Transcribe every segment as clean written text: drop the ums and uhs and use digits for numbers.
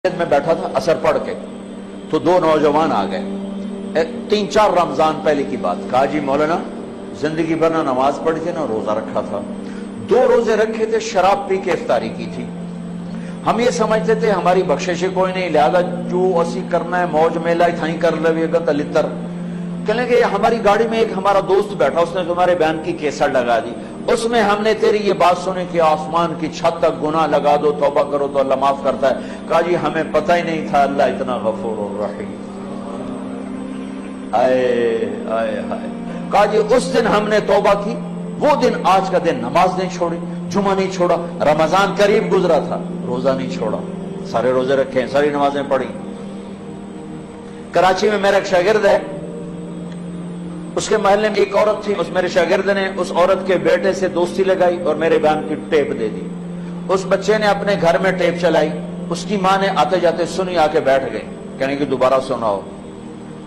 میں بیٹھا تھا اثر پڑھ کے تو دو نوجوان آ گئے، 3-4 رمضان پہلے کی بات، کہا جی مولانا زندگی بھر نہ نماز پڑھی تھی نہ روزہ رکھا تھا، 2 روزے رکھے تھے، شراب پی کے افطاری کی تھی، ہم یہ سمجھتے تھے ہماری بخشش کوئی نہیں، لہذا جو اسی کرنا ہے موج میلہ تھائی کر لے گا تلتر کہنے کہ ہماری گاڑی میں ایک ہمارا دوست بیٹھا، اس نے تمہارے بیان کی کیسٹ لگا دی، اس میں ہم نے تیری یہ بات سنی کہ آسمان کی چھت تک گناہ لگا دو توبہ کرو تو اللہ معاف کرتا ہے۔ کہا جی ہمیں پتہ ہی نہیں تھا اللہ اتنا غفور الرحیم۔ آئے آئے آئے، کہا جی اس دن ہم نے توبہ کی، وہ دن آج کا دن نماز نہیں چھوڑی، جمعہ نہیں چھوڑا، رمضان قریب گزرا تھا روزہ نہیں چھوڑا، سارے روزے رکھے، ساری نمازیں پڑھی۔ کراچی میں میرا ایک شاگرد ہے، اس کے محلے میں ایک عورت تھی، اس میرے شاگرد نے اس عورت کے بیٹے سے دوستی لگائی اور میرے بیان کی ٹیپ دے دی، اس بچے نے اپنے گھر میں ٹیپ چلائی، اس کی ماں نے آتے جاتے سنی، آ کے بیٹھ گئی، کہنے کہ دوبارہ سناؤ،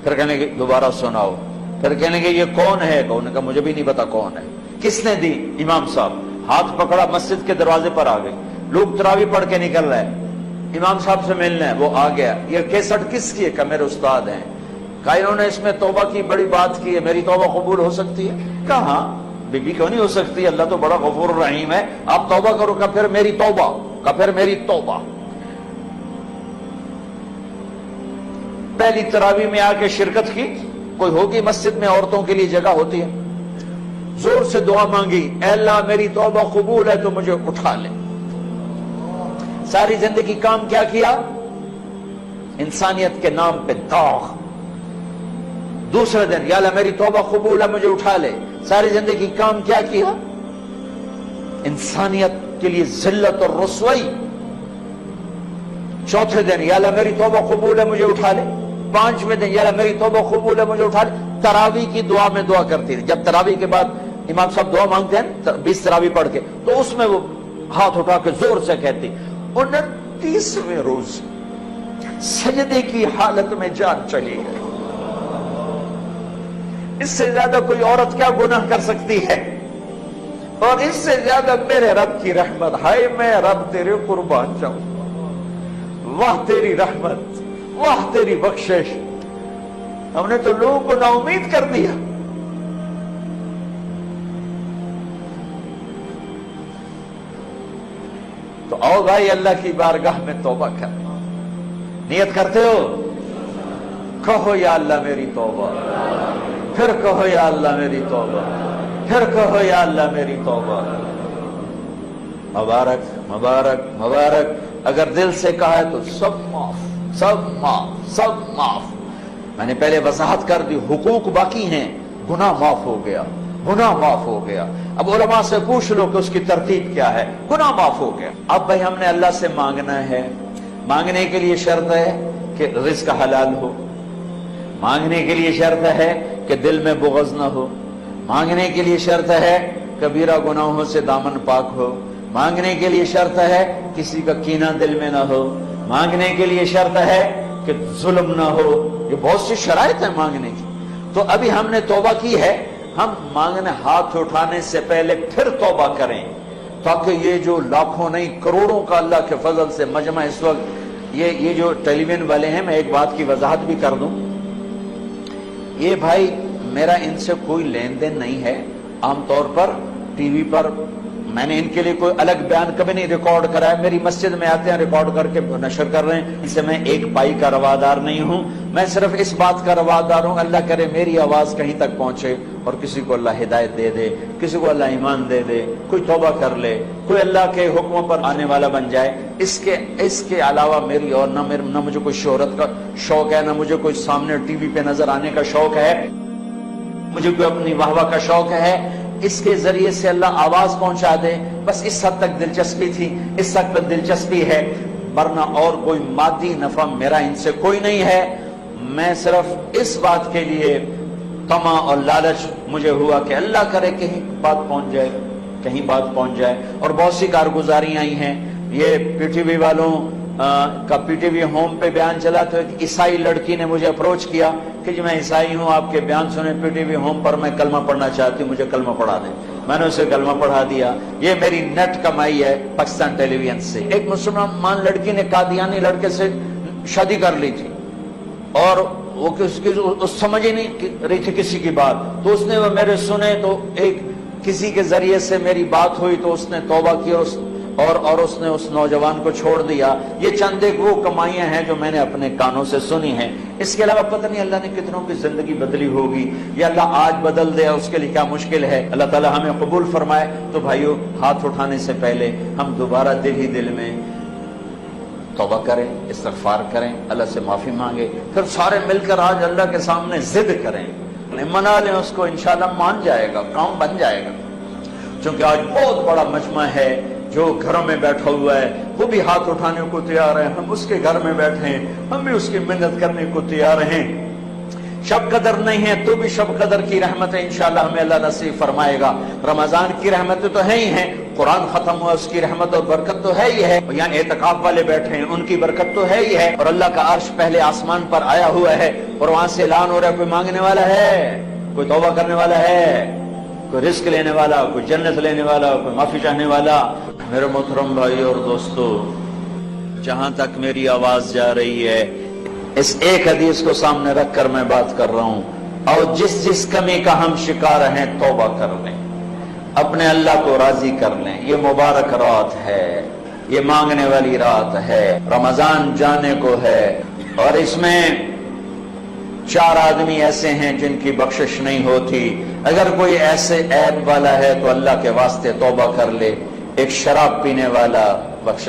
پھر کہنے کہ دوبارہ سناؤ، پھر کہنے کہ یہ کون ہے؟ انہوں نے کہا مجھے بھی نہیں پتا کون ہے۔ کس نے دی؟ امام صاحب۔ ہاتھ پکڑا، مسجد کے دروازے پر آ گئے، لوگ تراویح پڑھ کے نکل رہے ہیں، امام صاحب سے ملنا ہے، وہ آ گیا، یہ کیسٹ کس کی ہے؟ کہ میرے استاد ہیں۔ کہا انہوں نے اس میں توبہ کی بڑی بات کی ہے، میری توبہ قبول ہو سکتی ہے؟ کہا ہاں، بی بی کیوں نہیں ہو سکتی، اللہ تو بڑا غفور الرحیم ہے، آپ توبہ کرو۔ کہ پھر میری توبہ، کہ پھر میری توبہ۔ پہلی تراویح میں آ کے شرکت کی، کوئی ہوگی مسجد میں عورتوں کے لیے جگہ ہوتی ہے، زور سے دعا مانگی، اے اللہ میری توبہ قبول ہے تو مجھے اٹھا لے۔ ساری زندگی کام کیا کیا؟ انسانیت کے نام پہ داغ۔ دوسرے دن یا اللہ میری توبہ قبول ہے مجھے اٹھا لے۔ ساری زندگی کام کیا کیا؟ انسانیت کے لیے ذلت اور رسوائی۔ چوتھے دن یا اللہ میری توبہ قبول ہے مجھے اٹھا لے۔ 5ویں دن یا اللہ میری توبہ قبول ہے مجھے اٹھا لے۔ تراویح کی دعا میں دعا کرتی تھی، جب تراویح کے بعد امام صاحب دعا مانگتے ہیں 20 تراویح پڑھ کے، تو اس میں وہ ہاتھ اٹھا کے زور سے کہتی، 29ویں روز سجدے کی حالت میں جان چلی گئی۔ اس سے زیادہ کوئی عورت کیا گناہ کر سکتی ہے؟ اور اس سے زیادہ میرے رب کی رحمت، ہائے میں رب تیرے قربان جاؤں، واہ تیری رحمت، واہ تیری بخشش۔ ہم نے تو لوگوں کو نا امید کر دیا۔ تو آؤ بھائی اللہ کی بارگاہ میں توبہ کر، نیت کرتے ہو؟ کہو یا اللہ میری توبہ، پھر کہو یا اللہ میری توبہ، پھر کہو یا اللہ میری توبہ۔ مبارک مبارک مبارک، اگر دل سے کہا ہے تو سب معاف، سب معاف، سب معاف۔ میں نے پہلے وضاحت کر دی، حقوق باقی ہیں، گناہ معاف ہو گیا، گناہ معاف ہو گیا۔ اب علماء سے پوچھ لو کہ اس کی ترتیب کیا ہے، گناہ معاف ہو گیا۔ اب بھائی ہم نے اللہ سے مانگنا ہے، مانگنے کے لیے شرط ہے کہ رزق حلال ہو، مانگنے کے لیے شرط ہے کہ دل میں بغض نہ ہو، مانگنے کے لیے شرط ہے کبیرہ گناہوں سے دامن پاک ہو، مانگنے کے لیے شرط ہے کسی کا کینہ دل میں نہ ہو، مانگنے کے لیے شرط ہے کہ ظلم نہ ہو۔ یہ بہت سی شرائط ہیں مانگنے کی۔ تو ابھی ہم نے توبہ کی ہے، ہم مانگنے ہاتھ اٹھانے سے پہلے پھر توبہ کریں، تاکہ یہ جو لاکھوں نہیں کروڑوں کا اللہ کے فضل سے مجمع اس وقت یہ جو ٹیلی ویژن والے ہیں، میں ایک بات کی وضاحت بھی کر دوں، یہ بھائی میرا ان سے کوئی لین دین نہیں ہے۔ عام طور پر ٹی وی پر میں نے ان کے لیے کوئی الگ بیان کبھی نہیں ریکارڈ کرا ہے، میری مسجد میں آتے ہیں ریکارڈ کر کے نشر کر رہے ہیں، اس سے میں ایک پائی کا روادار نہیں ہوں، میں صرف اس بات کا روادار ہوں اللہ کرے میری آواز کہیں تک پہنچے اور کسی کو اللہ ہدایت دے دے، کسی کو اللہ ایمان دے دے، کوئی توبہ کر لے، کوئی اللہ کے حکموں پر آنے والا بن جائے۔ اس کے علاوہ میری اور نہ مجھے کوئی شہرت کا شوق ہے، نہ مجھے کوئی سامنے ٹی وی پہ نظر آنے کا شوق ہے، مجھے کوئی اپنی واہ واہ کا شوق ہے۔ اس کے ذریعے سے اللہ آواز پہنچا دے، بس اس حد تک دلچسپی تھی، اس حد تک دلچسپی ہے، ورنہ اور کوئی مادی نفع میرا ان سے کوئی نہیں ہے۔ میں صرف اس بات کے لیے طمع اور لالچ مجھے ہوا کہ اللہ کرے کہیں بات پہنچ جائے، کہیں بات پہنچ جائے۔ اور بہت سی کارگزاری آئی ہیں، یہ پی ٹی وی والوں کا پی ٹی وی ہوم پہ بیان چلا تو ایک عیسائی لڑکی نے مجھے اپروچ کیا کہ جی میں عیسائی ہوں، آپ کے بیان سنے پی ٹی وی ہوم پر، میں کلمہ پڑھنا چاہتی ہوں، مجھے کلمہ پڑھا دیں۔ میں نے اسے کلمہ پڑھا دیا. یہ میری نیٹ کمائی ہے پاکستان ٹیلی ویژن سے. ایک مسلمان لڑکی نے قادیانی لڑکے سے شادی کر لی تھی اور وہ سمجھ ہی نہیں رہی تھی کسی کی بات, تو اس نے وہ میرے سنے تو ایک کسی کے ذریعے سے میری بات ہوئی تو اس نے توبہ کی اور اس نے اس نوجوان کو چھوڑ دیا. یہ چند ایک وہ کمائیاں ہیں جو میں نے اپنے کانوں سے سنی ہیں. اس کے علاوہ پتہ نہیں اللہ نے کتنوں کی زندگی بدلی ہوگی, یا اللہ آج بدل دے اس کے لیے کیا مشکل ہے. اللہ تعالی ہمیں قبول فرمائے. تو بھائیو, ہاتھ اٹھانے سے پہلے ہم دوبارہ دل ہی دل میں توبہ کریں, استغفار کریں, اللہ سے معافی مانگے, پھر سارے مل کر آج اللہ کے سامنے ضد کریں, منا لیں اس کو, انشاءاللہ مان جائے گا, کام بن جائے گا. چونکہ آج بہت بڑا مجمع ہے جو گھروں میں بیٹھا ہوا ہے, وہ بھی ہاتھ اٹھانے کو تیار ہے. ہم اس کے گھر میں بیٹھے ہیں, ہم بھی اس کی منت کرنے کو تیار ہیں. شب قدر نہیں ہے تو بھی شب قدر کی رحمتیں انشاءاللہ ہمیں اللہ نصیب فرمائے گا. رمضان کی رحمتیں تو ہیں ہی ہیں, قرآن ختم ہوا اس کی رحمت اور برکت تو ہے ہی ہے. یہاں اعتکاف والے بیٹھے ہیں ان کی برکت تو ہے ہی ہے. اور اللہ کا عرش پہلے آسمان پر آیا ہوا ہے اور وہاں سے اعلان ہو رہا ہے, کوئی مانگنے والا ہے, کوئی توبہ کرنے والا ہے, کوئی رزق لینے والا, کوئی جنت لینے والا, کوئی معافی چاہنے والا. میرے محترم بھائی اور دوستو, جہاں تک میری آواز جا رہی ہے اس ایک حدیث کو سامنے رکھ کر میں بات کر رہا ہوں. اور جس کمی کا ہم شکار ہیں توبہ کر لیں, اپنے اللہ کو راضی کر لیں. یہ مبارک رات ہے, یہ مانگنے والی رات ہے, رمضان جانے کو ہے, اور اس میں 4 آدمی ایسے ہیں جن کی بخشش نہیں ہوتی. اگر کوئی ایسے عیب والا ہے تو اللہ کے واسطے توبہ کر لے. ایک شراب پینے والا بخشش